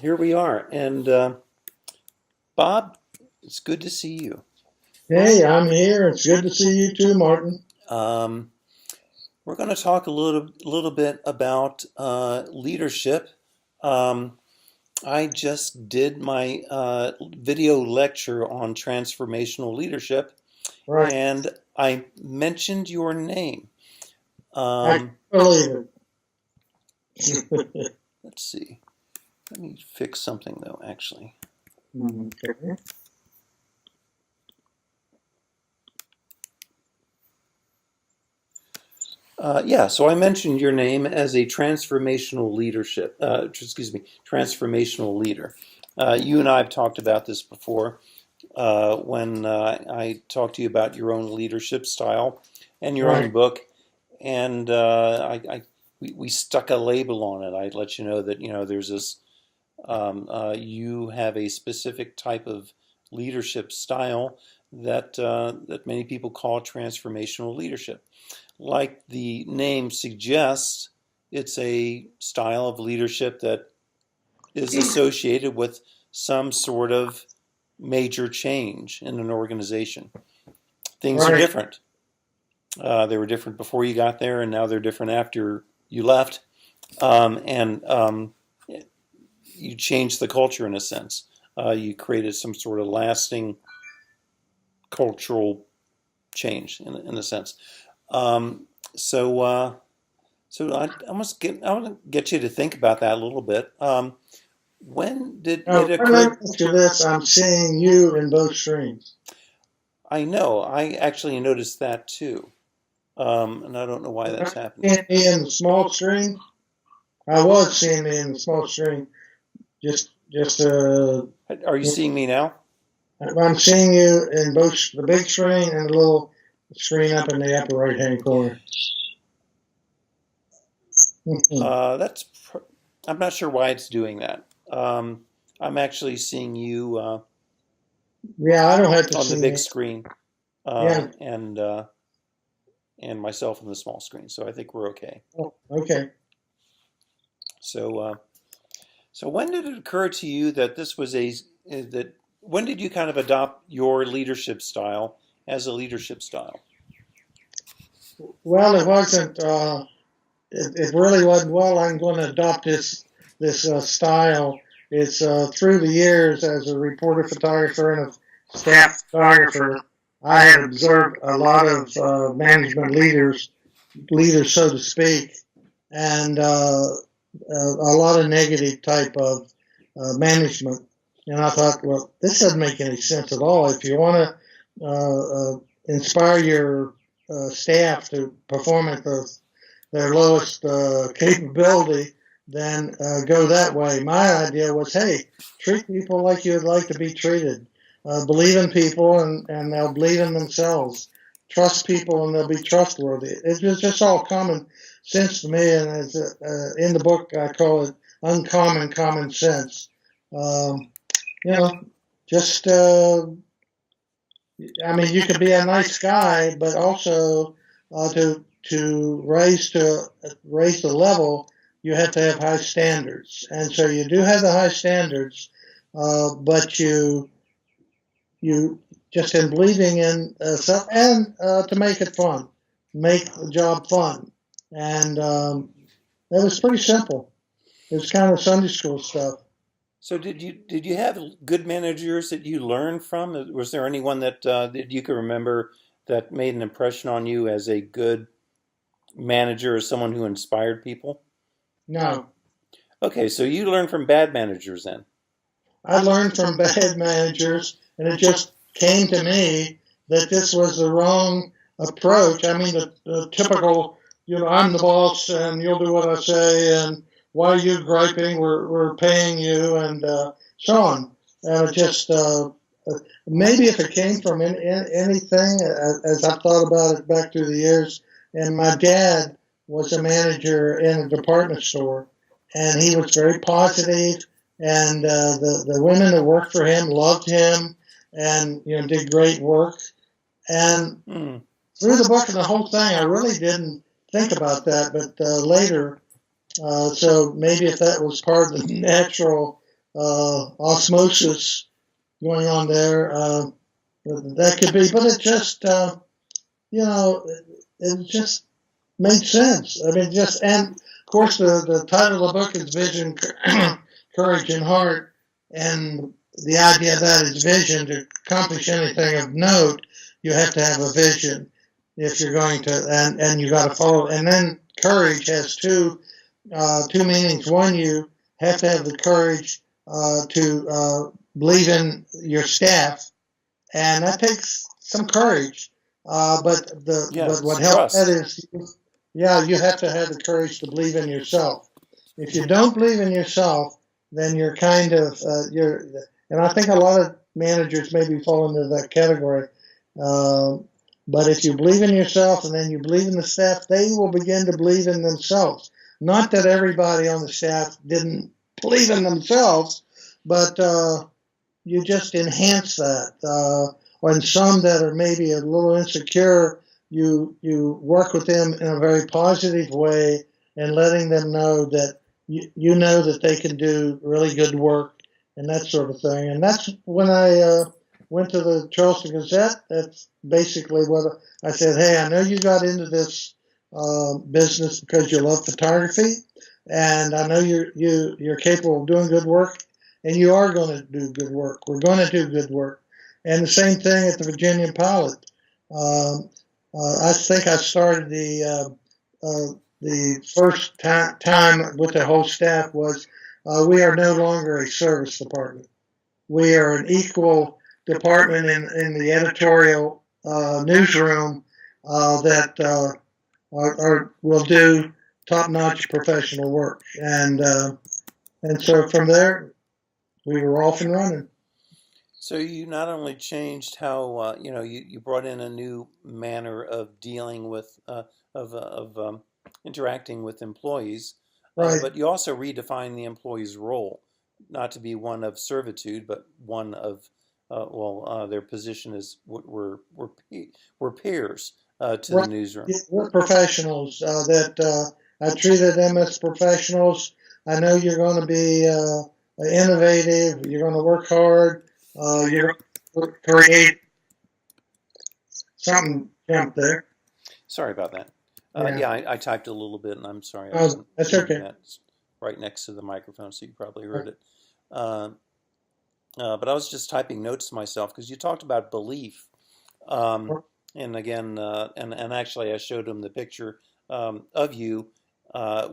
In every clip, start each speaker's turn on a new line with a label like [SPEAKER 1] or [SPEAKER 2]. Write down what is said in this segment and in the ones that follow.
[SPEAKER 1] Here we are. And Bob, it's good to see you.
[SPEAKER 2] Hey, I'm here. It's good to see you too, Martin.
[SPEAKER 1] Um, we're going to talk a little bit about leadership. Um, I just did my video lecture on transformational leadership,
[SPEAKER 2] Right.
[SPEAKER 1] and I mentioned your name.
[SPEAKER 2] I can't
[SPEAKER 1] Um,
[SPEAKER 2] believe it.
[SPEAKER 1] let's see. Let me fix something though, actually.
[SPEAKER 2] Okay.
[SPEAKER 1] Yeah, so I mentioned your name as a transformational transformational leader. You and I have talked about this before when I talked to you about your own leadership style and your own
[SPEAKER 2] Right.
[SPEAKER 1] book, and we stuck a label on it. I let you know that there's this you have a specific type of leadership style that many people call transformational leadership. Like the name suggests, it's a style of leadership that is associated with some sort of major change in an organization. Things are
[SPEAKER 2] Right.
[SPEAKER 1] different. They were different before you got there, and now they're different after you left. And you changed the culture in a sense. You created some sort of lasting cultural change in a sense. Um, so, uh, so I want to get you to think about that a little bit. When did
[SPEAKER 2] Now,
[SPEAKER 1] it
[SPEAKER 2] right
[SPEAKER 1] occur?
[SPEAKER 2] after this, I'm seeing you in both streams.
[SPEAKER 1] I know. I actually noticed that too, and I don't know why that's happening.
[SPEAKER 2] Seeing me in the small screen. I was seeing me in the small screen. Just
[SPEAKER 1] Are you seeing me now?
[SPEAKER 2] I'm seeing you in both the big screen and the little screen up in the upper right hand corner.
[SPEAKER 1] That's. I'm not sure why it's doing that. I'm actually seeing you
[SPEAKER 2] Yeah, I don't have to
[SPEAKER 1] on the
[SPEAKER 2] see
[SPEAKER 1] big
[SPEAKER 2] me.
[SPEAKER 1] screen,
[SPEAKER 2] Yeah.
[SPEAKER 1] and myself on the small screen. So I think we're okay.
[SPEAKER 2] Oh, okay.
[SPEAKER 1] So, so when did it occur to you that this was a that? When did you kind of adopt your leadership style as a leadership style?
[SPEAKER 2] Well, it wasn't. It really wasn't. Well, I'm going to adopt this style. It's through the years as a reporter, photographer, and a staff photographer. I had observed a lot of management leaders, so to speak, and a lot of negative type of management. And I thought, well, this doesn't make any sense at all. If you want to inspire your staff to perform at their lowest capability, then go that way. My idea was, hey, treat people like you'd like to be treated. Believe in people, and they'll believe in themselves. Trust people, and they'll be trustworthy. It was just all common sense to me, and as in the book, I call it uncommon common sense. Um, you know, just I mean, you could be a nice guy, but also to raise the level, you have to have high standards, and so you do have the high standards, but you just in believing in stuff and to make it fun, make the job fun, and it was pretty simple. It was kind of Sunday school stuff.
[SPEAKER 1] So did you have good managers that you learned from? Was there anyone that you could remember that made an impression on you as a good manager or someone who inspired people?
[SPEAKER 2] No,
[SPEAKER 1] Okay, so you learned from bad managers then.
[SPEAKER 2] I learned from bad managers, and it just came to me that this was the wrong approach. I mean, the typical, I'm the boss, and you'll do what I say, and why are you griping? We're paying you, and so on. And it just maybe if it came from anything, as I've thought about it back through the years, and my dad was a manager in a department store, and he was very positive, and the women that worked for him loved him, and did great work. And
[SPEAKER 1] Hmm.
[SPEAKER 2] through the book and the whole thing, I really didn't think about that, but later, so maybe if that was part of the natural osmosis going on there. That could be, but it just, it just made sense. I mean, just, and of course, the title of the book is Vision, Courage, and Heart. And the idea of that is vision. To accomplish anything of note, you have to have a vision if you're going to, and you got to follow. And then courage has two meanings. One, you have to have the courage to believe in your staff, and that takes some courage. But what helps that is, yeah, you have to have the courage to believe in yourself. If you don't believe in yourself, then you're kind of and I think a lot of managers maybe fall into that category. But if you believe in yourself and then you believe in the staff, they will begin to believe in themselves. Not that everybody on the staff didn't believe in themselves, but you just enhance that. When some that are maybe a little insecure, you work with them in a very positive way and letting them know that you know that they can do really good work and that sort of thing. And that's when I went to the Charleston Gazette. That's basically what I said. Hey, I know you got into this business because you love photography, and I know you're capable of doing good work, and you are going to do good work. We're going to do good work. And the same thing at the Virginia Pilot. I think I started the first time with the whole staff was we are no longer a service department. We are an equal department in the editorial newsroom that will do top-notch professional work. And so from there, we were off and running.
[SPEAKER 1] So you not only changed how you brought in a new manner of dealing with interacting with employees,
[SPEAKER 2] Right.
[SPEAKER 1] but you also redefined the employee's role, not to be one of servitude, but one of their position is we're peers to the newsroom.
[SPEAKER 2] We're professionals. I treated them as professionals. I know you're going to be innovative. You're going to work hard. You're going to create something jump there.
[SPEAKER 1] Sorry about that. I typed a little bit, and I'm sorry.
[SPEAKER 2] That's okay.
[SPEAKER 1] That's right next to the microphone, so you probably heard it. But I was just typing notes to myself because you talked about belief. And again, and actually I showed him the picture of you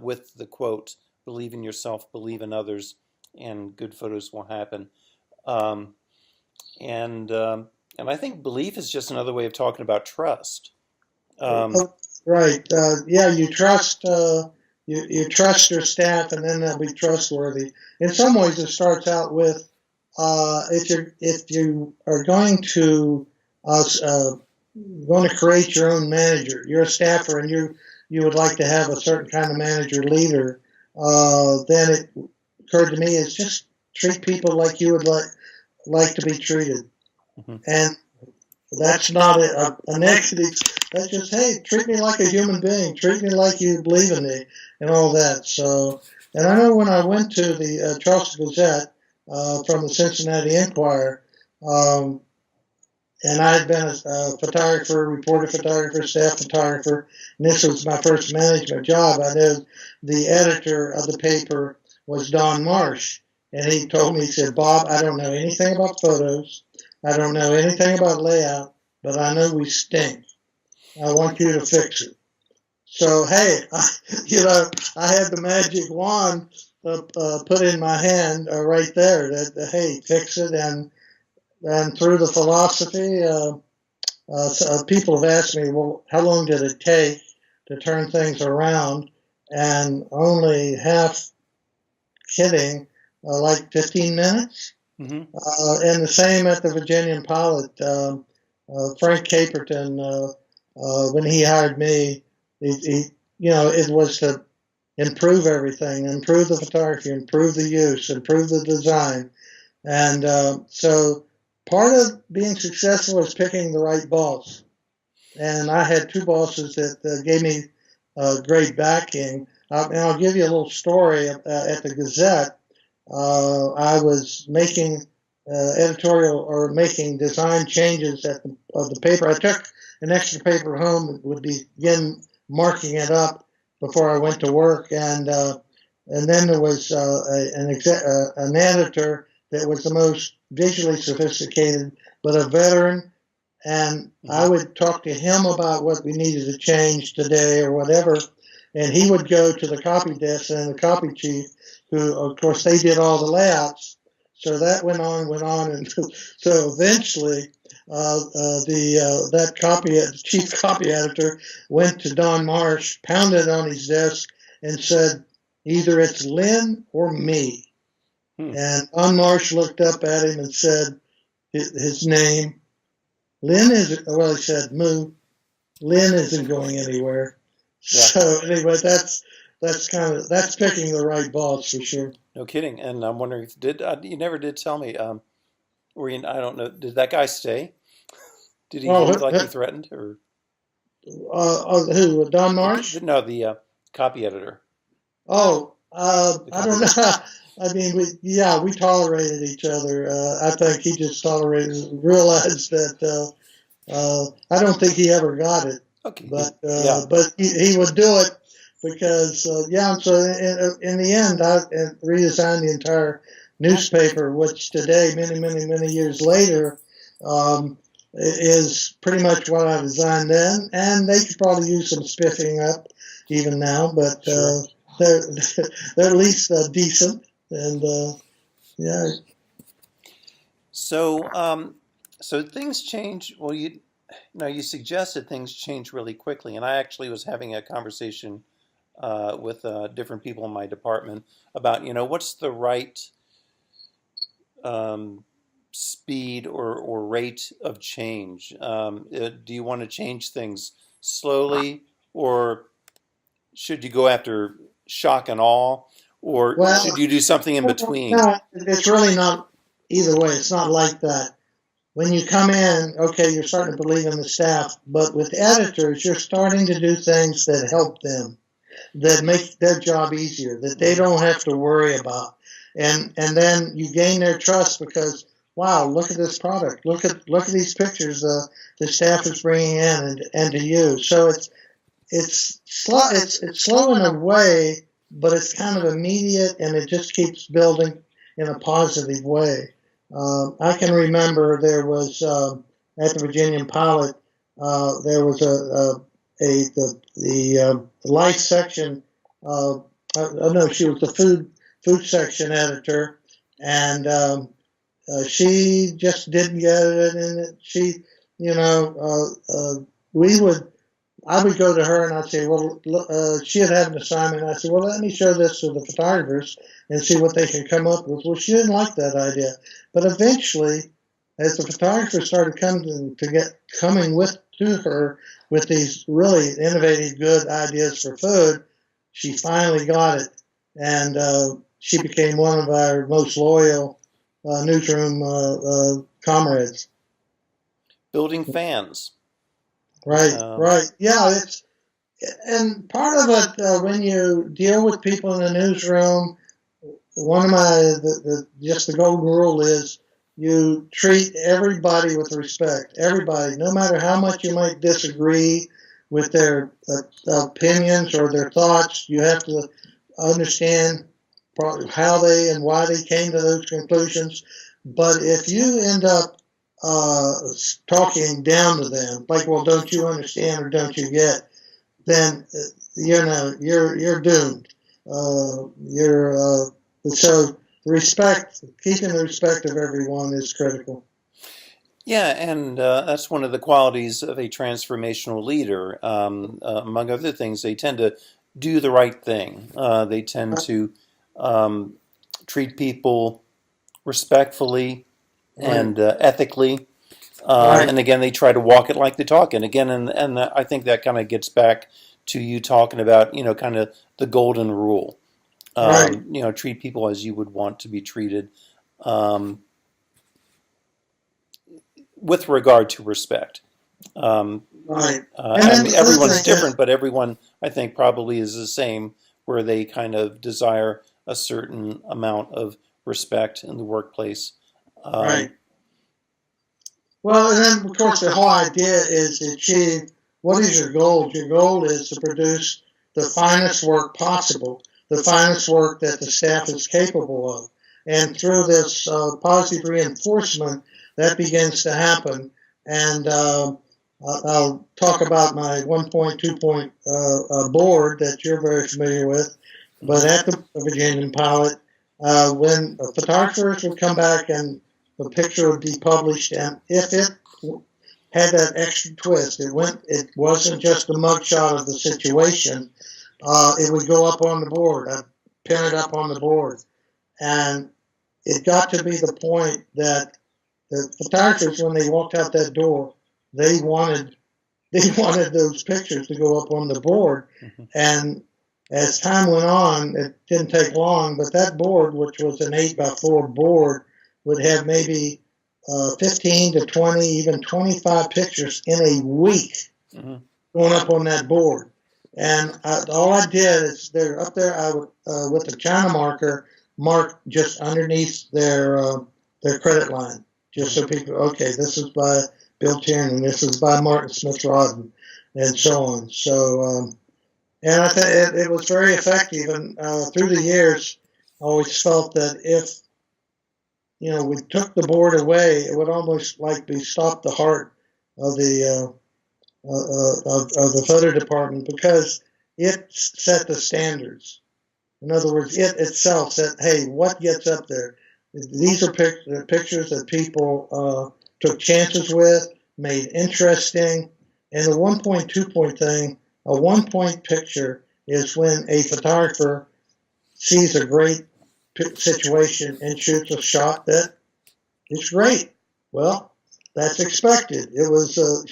[SPEAKER 1] with the quote, "Believe in yourself, believe in others, and good photos will happen." And I think belief is just another way of talking about trust.
[SPEAKER 2] Right. You trust you trust your staff, and then they'll be trustworthy. In some ways, it starts out with if you are going to create your own manager. You're a staffer, and you would like to have a certain kind of manager leader. Then it occurred to me is just treat people like you would like to be treated, and that's not a negative. That's just, hey, treat me like a human being. Treat me like you believe in me, and all that. So, and I know when I went to the Charleston Gazette from the Cincinnati Enquirer, and I had been a photographer, reporter photographer, staff photographer, and this was my first management job. I knew the editor of the paper was Don Marsh, and he told me, he said, "Bob, I don't know anything about photos. I don't know anything about layout, but I know we stink. I want you to fix it." So, hey, I had the magic wand put in my hand right there that, hey, fix it. And through the philosophy, people have asked me, well, how long did it take to turn things around? And only half kidding, like 15 minutes.
[SPEAKER 1] Mm-hmm.
[SPEAKER 2] And the same at the Virginia Pilot. Frank Caperton, when he hired me, it was to improve everything, improve the photography, improve the use, improve the design. And so part of being successful is picking the right boss. And I had two bosses that gave me great backing. And I'll give you a little story at the Gazette. I was making editorial or making design changes of the paper. I took an extra paper home and would begin marking it up before I went to work, and then there was an editor that was the most visually sophisticated, but a veteran, and I would talk to him about what we needed to change today or whatever, and he would go to the copy desk and the copy chief, who, of course, they did all the layouts. So that went on, and so eventually, that chief copy editor went to Don Marsh, pounded on his desk, and said, "Either it's Lynn or me." And Don Marsh looked up at him and said his name. Lynn is, well, he said, "Moo. Lynn isn't going anywhere." Yeah. So anyway, that's picking the right boss for sure.
[SPEAKER 1] No kidding. And I'm wondering if you never did tell me, or I don't know, did that guy stay? Did he leave like he threatened, or?
[SPEAKER 2] Who? Don Marsh?
[SPEAKER 1] No, the copy editor.
[SPEAKER 2] Oh, I don't know. I mean, we tolerated each other. I think he just realized that. I don't think he ever got it.
[SPEAKER 1] Okay.
[SPEAKER 2] But he would do it because So in the end, I redesigned the entire newspaper, which today, many years later, is pretty much what I designed then. And they could probably use some spiffing up even now, but they're at least decent. And yeah.
[SPEAKER 1] So so things change. Well, you suggested things change really quickly, and I actually was having a conversation with different people in my department about what's the right speed or rate of change. Do you want to change things slowly, or should you go after shock and awe, or should you do something in between?
[SPEAKER 2] No, it's really not either way. It's not like that. When you come in, okay, you're starting to believe in the staff, but with editors, you're starting to do things that help them, that make their job easier, that they don't have to worry about. And then you gain their trust because, wow, look at this product. Look at these pictures the staff is bringing in and to you. So it's slow in a way, but it's kind of immediate, and it just keeps building in a positive way. I can remember there was at the Virginian Pilot, there was the life section. No, she was the food section editor, and she just didn't get it. And I would go to her and I'd say, well, she had an assignment. And I said, well, let me show this to the photographers and see what they can come up with. Well, she didn't like that idea. But eventually, as the photographers started coming to her with these really innovative, good ideas for food, she finally got it. And she became one of our most loyal newsroom comrades.
[SPEAKER 1] Building fans.
[SPEAKER 2] Right. Yeah, and part of it when you deal with people in the newsroom, one of the golden rule is you treat everybody with respect. Everybody, no matter how much you might disagree with their opinions or their thoughts, you have to understand how they and why they came to those conclusions. But if you end up talking down to them, like, well, don't you understand or don't you get, then you're doomed. So keeping the respect of everyone is critical.
[SPEAKER 1] Yeah, and that's one of the qualities of a transformational leader. Among other things, they tend to do the right thing. They tend to treat people respectfully and ethically. And again, they try to walk it like they talk. And again, and I think that kind of gets back to you talking about, kind of the golden rule. Treat people as you would want to be treated, with regard to respect. I mean, everyone's different, but everyone, I think, probably is the same, where they kind of desire a certain amount of respect in the workplace.
[SPEAKER 2] Right. Well, and then of course the whole idea is to achieve what is your goal? Your goal is to produce the finest work possible, the finest work that the staff is capable of. And through this positive reinforcement, that begins to happen. And I'll talk about my 1.2 point board that you're very familiar with. But at the Virginian Pilot, when photographers would come back and the picture would be published, and if it had that extra twist, it wasn't just a mugshot of the situation. It would go up on the board. I'd pin it up on the board, and it got to be the point that the photographers, when they walked out that door, they wanted those pictures to go up on the board. Mm-hmm. And as time went on, it didn't take long, but that board, which was an 8x4 board, would have maybe 15 to 20, even 25 pictures in a week going up on that board. And all I did is they're up there. I would with the China marker mark just underneath their credit line, just so people, okay, this is by Bill Tiernan, this is by Martin Smith-Rodden, and so on. So, and I think it was very effective. And through the years, I always felt that if we took the board away, it would almost like stop the heart of the of the photo department, because it set the standards. In other words, it itself said, hey, what gets up there? These are pictures that people took chances with, made interesting. And the 1.2 point thing, a 1 point picture is when a photographer sees a great situation and shoots a shot that is great. Well, that's expected. It was a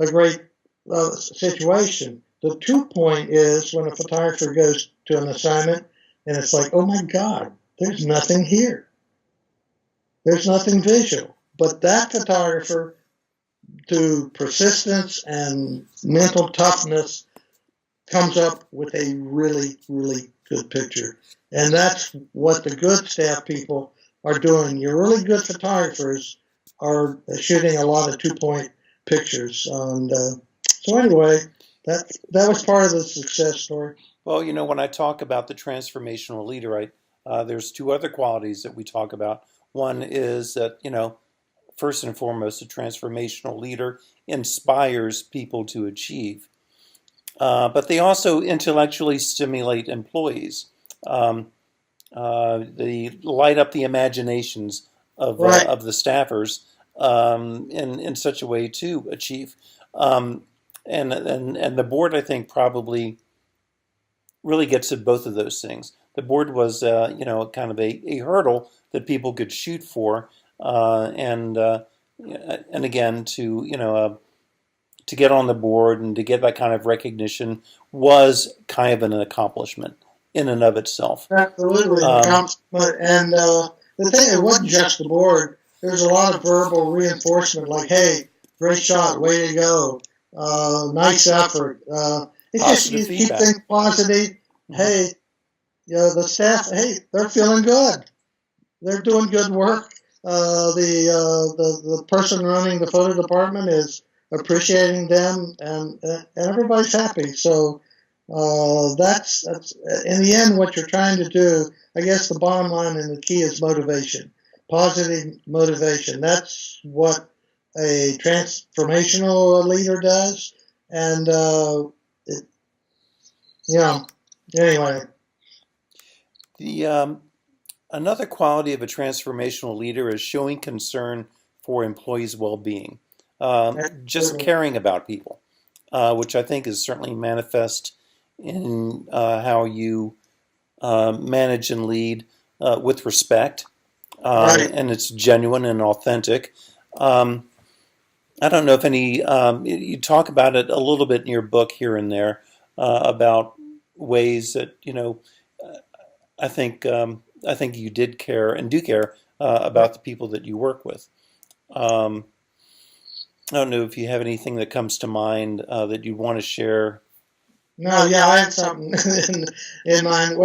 [SPEAKER 2] great situation. The 2 point is when a photographer goes to an assignment and it's like, oh my God, there's nothing here. There's nothing visual. But that photographer, through persistence and mental toughness, comes up with a really, really good picture. And that's what the good staff people are doing. Your really good photographers are shooting a lot of 2 point pictures. And so anyway, that was part of the success story.
[SPEAKER 1] Well, when I talk about the transformational leader, there's two other qualities that we talk about. One is that, first and foremost, a transformational leader inspires people to achieve. But they also intellectually stimulate employees. They light up the imaginations of the staffers in such a way to achieve. And the board, I think, probably really gets at both of those things. The board was, kind of a hurdle that people could shoot for, and again to get on the board and to get that kind of recognition was kind of an accomplishment in and of itself.
[SPEAKER 2] Absolutely, and the thing, it wasn't just the board. There's a lot of verbal reinforcement, like, "Hey, great shot, way to go, nice effort." It's just you keep things positive. Hey, the staff, hey, they're feeling good. They're doing good work. The person running the photo department is appreciating them, and everybody's happy. So that's in the end what you're trying to do. I guess the bottom line and the key is motivation, positive motivation. That's what a transformational leader does, and anyway.
[SPEAKER 1] Another quality of a transformational leader is showing concern for employees' well-being, just caring about people, which I think is certainly manifest in how you manage and lead with respect, and it's genuine and authentic. I don't know if you talk about it a little bit in your book here and there about ways that I think you did care and do care about the people that you work with. I don't know if you have anything that comes to mind that you want to share.
[SPEAKER 2] No, yeah, I had something in mind.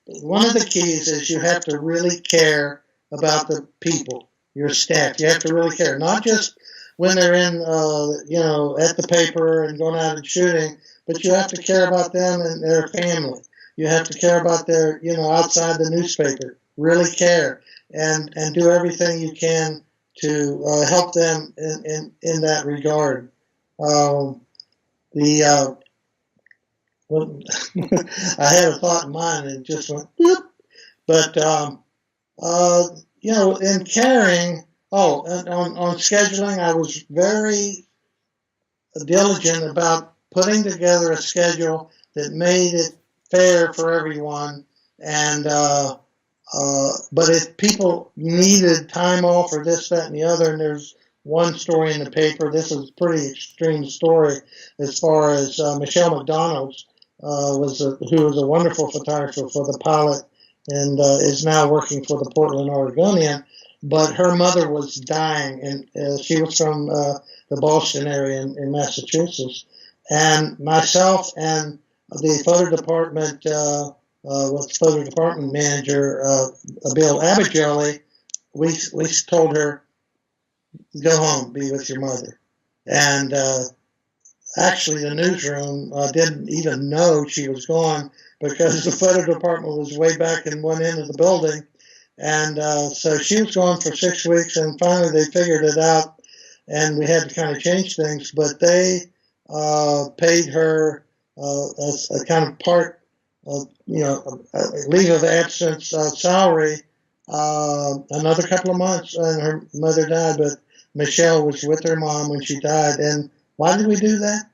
[SPEAKER 2] one of the keys is you have to really care about the people, your staff. You have to really care, not just when they're in, at the paper and going out and shooting, but you have to care about them and their family. You have to care about their, outside the newspaper. Really care and do everything you can to help them in that regard. The well, I had a thought in mind and it just went bloop. But in caring, on scheduling, I was very diligent about putting together a schedule that made it fair for everyone. And but if people needed time off or this, that, and the other, and there's one story in the paper, this is a pretty extreme story as far as Michelle McDonald who was a wonderful photographer for the Pilot and is now working for the Portland Oregonian. But her mother was dying, and she was from the Boston area in Massachusetts. And myself and the photo department, photo department manager, Bill Abigelli, we told her, go home, be with your mother. And actually, the newsroom didn't even know she was gone because the photo department was way back in one end of the building. And so she was gone for 6 weeks, and finally they figured it out, and we had to kind of change things. But they paid her a kind of part, a leave of absence salary, another couple of months, and her mother died. But Michelle was with her mom when she died. And why did we do that?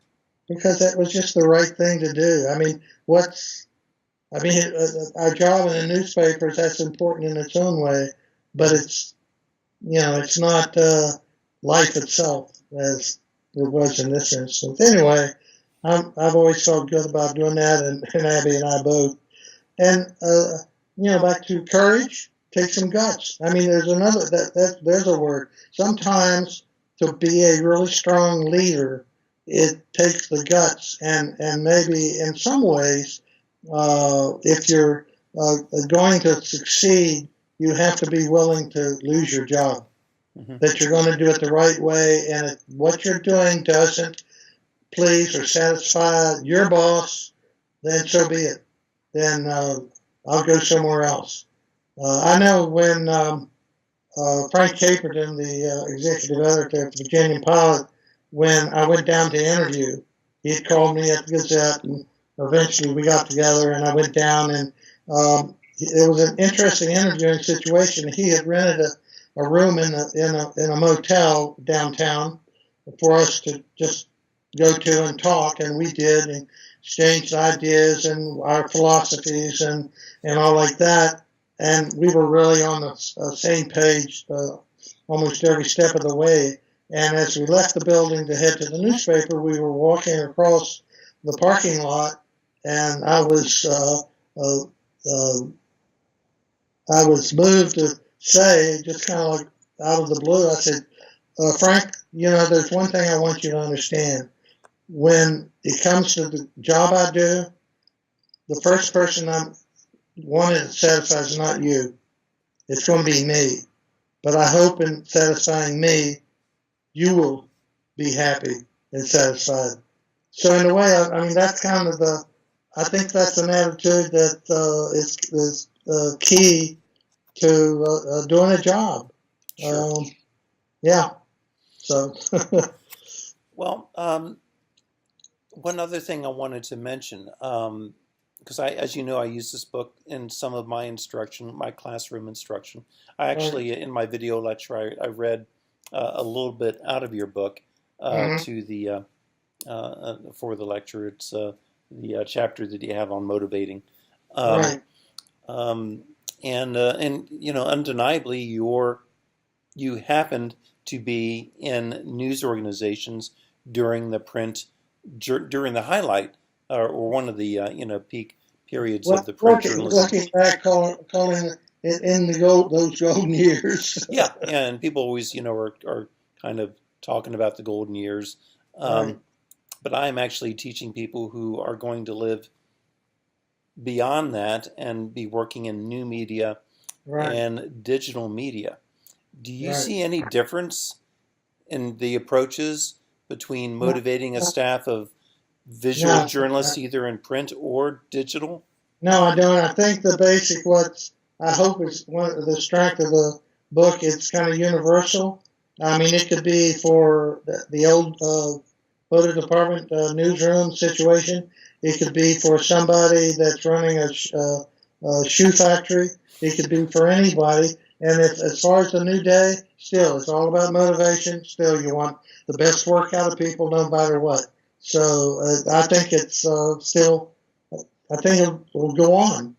[SPEAKER 2] Because that was just the right thing to do. Our job in the newspapers, that's important in its own way, but it's not life itself as it was in this instance. Anyway, I've always felt good about doing that, and Abby and I both. And, back to courage, take some guts. There's there's a word. Sometimes to be a really strong leader, it takes the guts, and maybe in some ways, if you're going to succeed, you have to be willing to lose your job. Mm-hmm. That you're going to do it the right way, and if what you're doing doesn't please or satisfy your boss, then so be it. Then I'll go somewhere else. I know when Frank Caperton, the executive editor of the Virginia Pilot, when I went down to interview, he had called me at the Gazette, and eventually we got together, and I went down, and it was an interesting interviewing situation. He had rented a room in a motel downtown for us to just go to and talk, and we did, and exchanged ideas and our philosophies and all like that. And we were really on the same page almost every step of the way. And as we left the building to head to the newspaper, we were walking across the parking lot, and I was moved to say, just kind of like out of the blue, I said, Frank, there's one thing I want you to understand. When it comes to the job I do, the first person I'm wanting to satisfy is not you. It's going to be me. But I hope in satisfying me, you will be happy and satisfied. So in a way, that's kind of I think that's an attitude that is key to doing a job.
[SPEAKER 1] Sure.
[SPEAKER 2] Yeah. So.
[SPEAKER 1] Well, one other thing I wanted to mention, because as you know, I use this book in some of my instruction, my classroom instruction. I actually, in my video lecture, I read a little bit out of your book to the for the lecture. It's the chapter that you have on motivating. And undeniably, you happened to be in news organizations during the during the highlight or one of the peak periods of the print journalism.
[SPEAKER 2] Looking back, calling it in those golden years.
[SPEAKER 1] Yeah, and people always are kind of talking about the golden years. But I am actually teaching people who are going to live beyond that and be working in new media
[SPEAKER 2] Right,
[SPEAKER 1] and digital media. Do you
[SPEAKER 2] right.
[SPEAKER 1] see any difference in the approaches between
[SPEAKER 2] No,
[SPEAKER 1] motivating a staff of visual
[SPEAKER 2] no,
[SPEAKER 1] journalists, either in print or digital?
[SPEAKER 2] no, I don't. I think the basic, what I hope is one of the strength of the book, it's kind of universal. I mean, it could be for the old photo department newsroom situation. It could be for somebody that's running a shoe factory. It could be for anybody. And if, as far as the new day, still, it's all about motivation. Still, you want the best work out of people no matter what. So I think it's still, I think it will go on.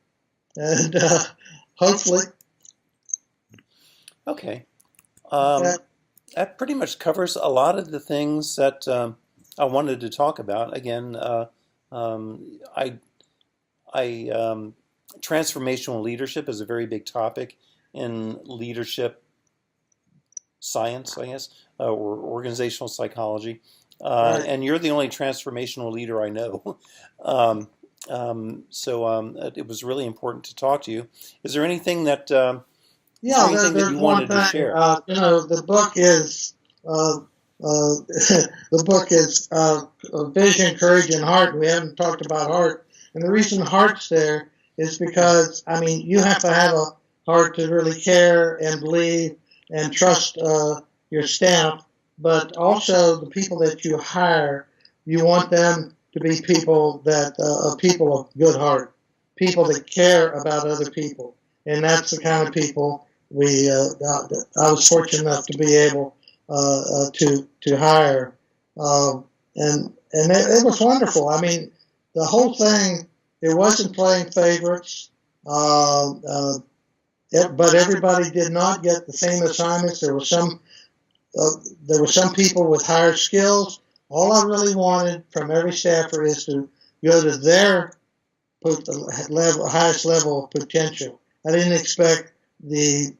[SPEAKER 2] And hopefully,
[SPEAKER 1] Okay.
[SPEAKER 2] uh,
[SPEAKER 1] That pretty much covers a lot of the things that I wanted to talk about. Again, um, I transformational leadership is a very big topic in leadership science, I guess, or organizational psychology.
[SPEAKER 2] right.
[SPEAKER 1] And you're the only transformational leader I know. It was really important to talk to you. Is there anything that is there
[SPEAKER 2] Yeah,
[SPEAKER 1] anything that
[SPEAKER 2] there's
[SPEAKER 1] you
[SPEAKER 2] one
[SPEAKER 1] wanted to
[SPEAKER 2] thing.
[SPEAKER 1] share?
[SPEAKER 2] The book is the book is vision, courage, and heart. We haven't talked about heart, and the reason heart's there is because I mean you have to have a heart to really care and believe and trust your staff, but also the people that you hire. You want them to be people that people of good heart, people that care about other people, and that's the kind of people I was fortunate enough to be able to hire, and it was wonderful. I mean, the whole thing. It wasn't playing favorites, but everybody did not get the same assignments. Uh, there were some people with higher skills. All I really wanted from every staffer is to go to their highest level of potential. I didn't expect the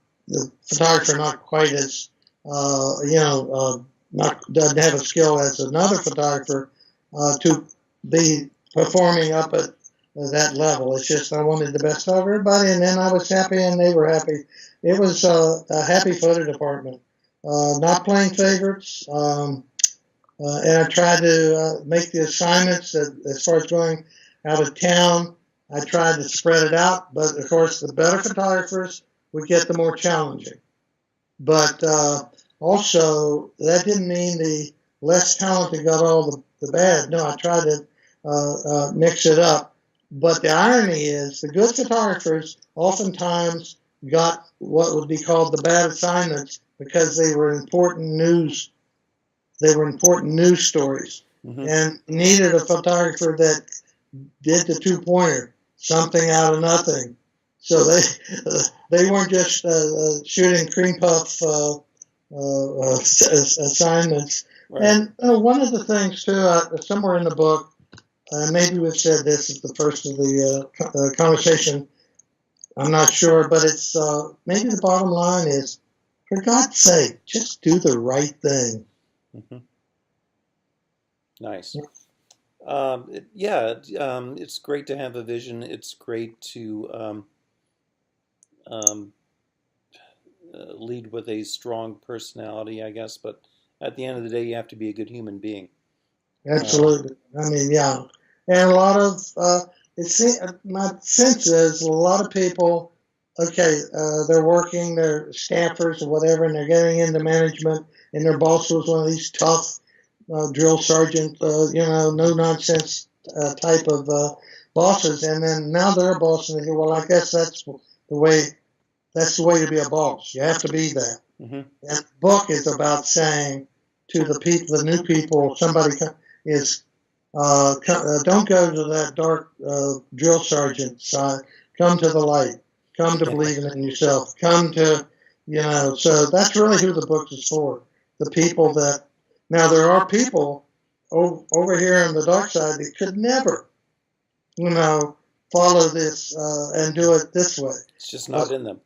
[SPEAKER 2] photographer not quite as not doesn't have a skill as another photographer to be performing up at that level. It's just I wanted the best of everybody, and then I was happy, and they were happy. It was a happy photo department. Not playing favorites, and I tried to make the assignments that, as far as going out of town. I tried to spread it out, but of course, the better photographers would get the more challenging. But also, that didn't mean the less talented got all the bad. No, I tried to mix it up. But the irony is, the good photographers oftentimes got what would be called the bad assignments because they were important news. They were important news stories,
[SPEAKER 1] Hmm.
[SPEAKER 2] and needed a photographer that did the two-pointer, something out of nothing. So they weren't just shooting cream puff assignments.
[SPEAKER 1] Right.
[SPEAKER 2] And one of the things too, somewhere in the book, maybe we've said this is the first of the conversation. I'm not sure, but it's maybe the bottom line is, for God's sake, just do the right thing.
[SPEAKER 1] Hmm. Nice. It's great to have a vision. It's great to um, lead with a strong personality, I guess. But at the end of the day, you have to be a good human being.
[SPEAKER 2] Absolutely. I mean, yeah. And a lot of, my sense is a lot of people, okay, they're working, they're staffers or whatever, and they're getting into management, and their boss was one of these tough drill sergeant, no nonsense type of bosses, and then now they're a boss, and they go, well, I guess way, that's the way to be a boss. You have to be that.
[SPEAKER 1] Hmm.
[SPEAKER 2] And the book is about saying to the people, the new people, somebody is, don't go to that dark drill sergeant side. Come to the light. Come to believing in yourself. Come to, so that's really who the book is for. The people that, now there are people over here on the dark side that could never, follow this and do it this way.
[SPEAKER 1] It's just not in them.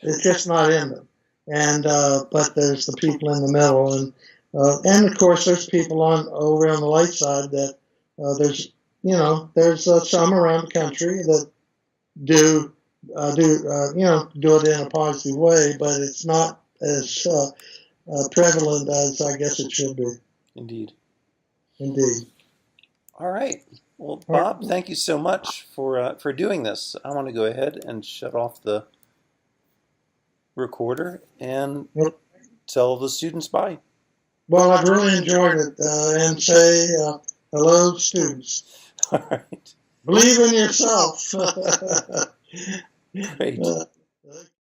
[SPEAKER 2] It's just not in them. And but there's the people in the middle, and of course there's people over on the light side that there's there's some around the country that do do it in a positive way, but it's not as prevalent as I guess it should be.
[SPEAKER 1] Indeed.
[SPEAKER 2] Indeed.
[SPEAKER 1] All right. Well,
[SPEAKER 2] All right.
[SPEAKER 1] Bob, thank you so much for doing this. I want to go ahead and shut off the recorder and
[SPEAKER 2] Well,
[SPEAKER 1] tell the students bye.
[SPEAKER 2] well, I've really enjoyed it, and say hello, students.
[SPEAKER 1] All right.
[SPEAKER 2] Believe in yourself.
[SPEAKER 1] Great.